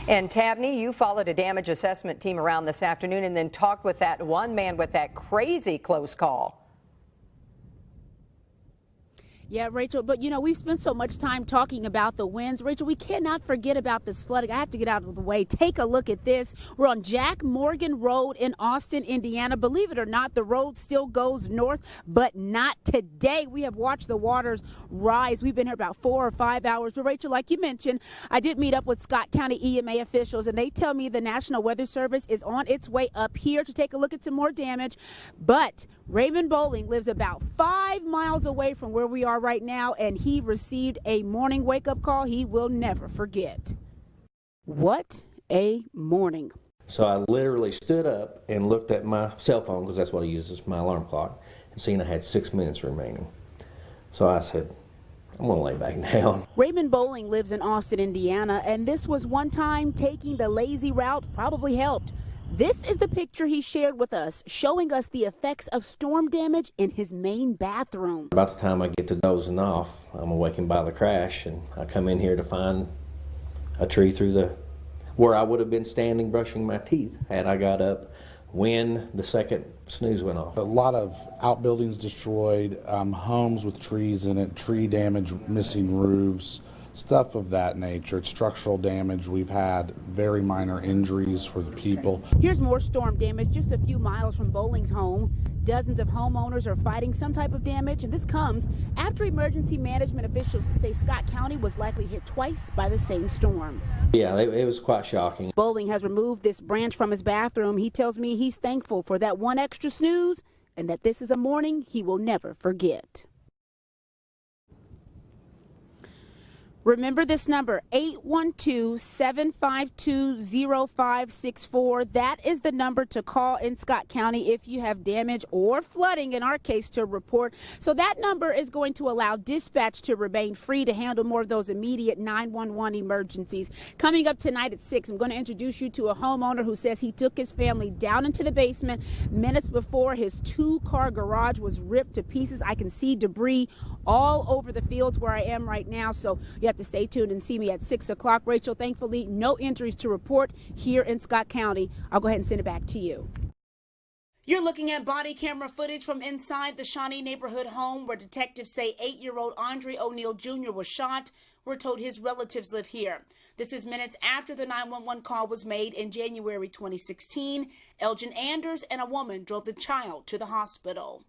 And Tabnie, you followed a damage assessment team around this afternoon and then talked with that one man with that crazy close call. Yeah, Rachel, but you know, we've spent so much time talking about the winds. Rachel, we cannot forget about this flooding. I have to get out of the way. Take a look at this. We're on Jack Morgan Road in Austin, Indiana. Believe it or not, the road still goes north, but not today. We have watched the waters rise. We've been here about 4 or 5 hours. But Rachel, like you mentioned, I did meet up with Scott County EMA officials, and they tell me the National Weather Service is on its way up here to take a look at some more damage. But Raymond Bowling lives about 5 miles away from where we are right now, and he received a morning wake-up call he will never forget. What a morning. So I literally stood up and looked at my cell phone, because that's what I use as my alarm clock, and seen I had 6 minutes remaining. So I said, I'm going to lay back down. Raymond Bowling lives in Austin, Indiana, and this was one time taking the lazy route probably helped. This is the picture he shared with us, showing us the effects of storm damage in his main bathroom. About the time I get to dozing off, I'm awakened by the crash, and I come in here to find a tree through where I would have been standing brushing my teeth had I got up when the second snooze went off. A lot of outbuildings destroyed, homes with trees in it, tree damage, missing roofs, stuff of that nature. It's structural damage. We've had very minor injuries for the people. Here's more storm damage just a few miles from Bowling's home. Dozens of homeowners are fighting some type of damage, and this comes after emergency management officials say Scott County was likely hit twice by the same storm. Yeah, it was quite shocking. Bowling has removed this branch from his bathroom. He tells me he's thankful for that one extra snooze and that this is a morning he will never forget. Remember this number, 812-752-0564. That is the number to call in Scott County if you have damage or flooding, in our case, to report. So that number is going to allow dispatch to remain free to handle more of those immediate 911 emergencies. Coming up tonight at 6, I'm going to introduce you to a homeowner who says he took his family down into the basement minutes before his 2-car garage was ripped to pieces. I can see debris all over the fields where I am right now, so you have to stay tuned and see me at 6 o'clock. Rachel, thankfully, no injuries to report here in Scott County. I'll go ahead and send it back to you. You're looking at body camera footage from inside the Shawnee neighborhood home where detectives say 8-year-old Andre O'Neill Jr. was shot. We're told his relatives live here. This is minutes after the 911 call was made in January 2016. Elgin Anders and a woman drove the child to the hospital.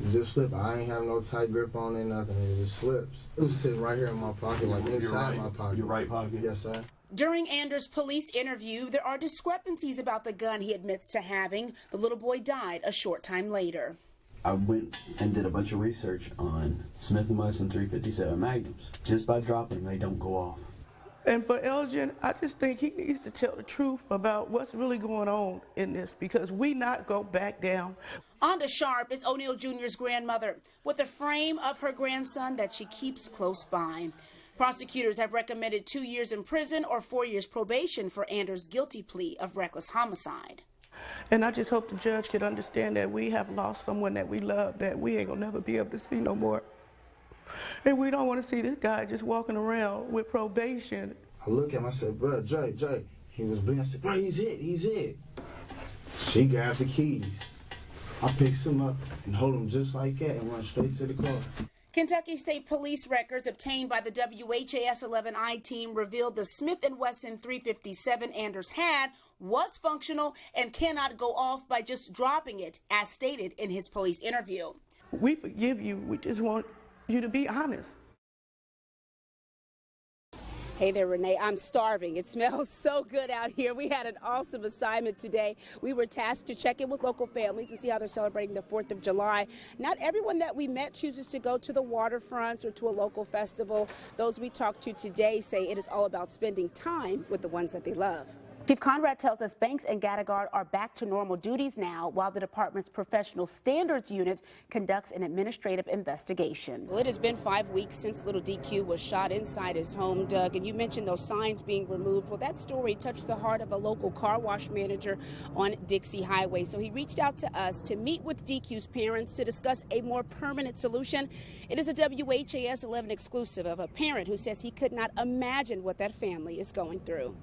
It just slipped. I ain't have no tight grip on it, nothing. It just slips. It was sitting right here in my pocket, like inside my pocket. Your right pocket? Yes, sir. During Anders' police interview, there are discrepancies about the gun he admits to having. The little boy died a short time later. I went and did a bunch of research on Smith & Wesson 357 Magnums. Just by dropping them, they don't go off. And for Elgin, I just think he needs to tell the truth about what's really going on in this, because we not go back down. Onda Sharp is O'Neill Jr.'s grandmother, with a frame of her grandson that she keeps close by. Prosecutors have recommended 2 years in prison or 4 years probation for Anders' guilty plea of reckless homicide. And I just hope the judge can understand that we have lost someone that we love, that we ain't gonna never be able to see no more. And we don't want to see this guy just walking around with probation. I look at him, I said, bro, Jay. He was bleeding. I said, bro, he's it. She grabbed the keys. I picked him up and hold him just like that and run straight to the car. Kentucky State Police records obtained by the WHAS 11I team revealed the Smith & Wesson 357 Anders had was functional and cannot go off by just dropping it, as stated in his police interview. We forgive you. We just want you to be honest. Hey there, Renee. I'm starving. It smells so good out here. We had an awesome assignment today. We were tasked to check in with local families and see how they're celebrating the 4th of July. Not everyone that we met chooses to go to the waterfronts or to a local festival. Those we talked to today say it is all about spending time with the ones that they love. Chief Conrad tells us Banks and Gattagard are back to normal duties now, while the department's professional standards unit conducts an administrative investigation. Well, it has been 5 weeks since little DQ was shot inside his home, Doug, and you mentioned those signs being removed. Well, that story touched the heart of a local car wash manager on Dixie Highway. So he reached out to us to meet with DQ's parents to discuss a more permanent solution. It is a WHAS 11 exclusive of a parent who says he could not imagine what that family is going through.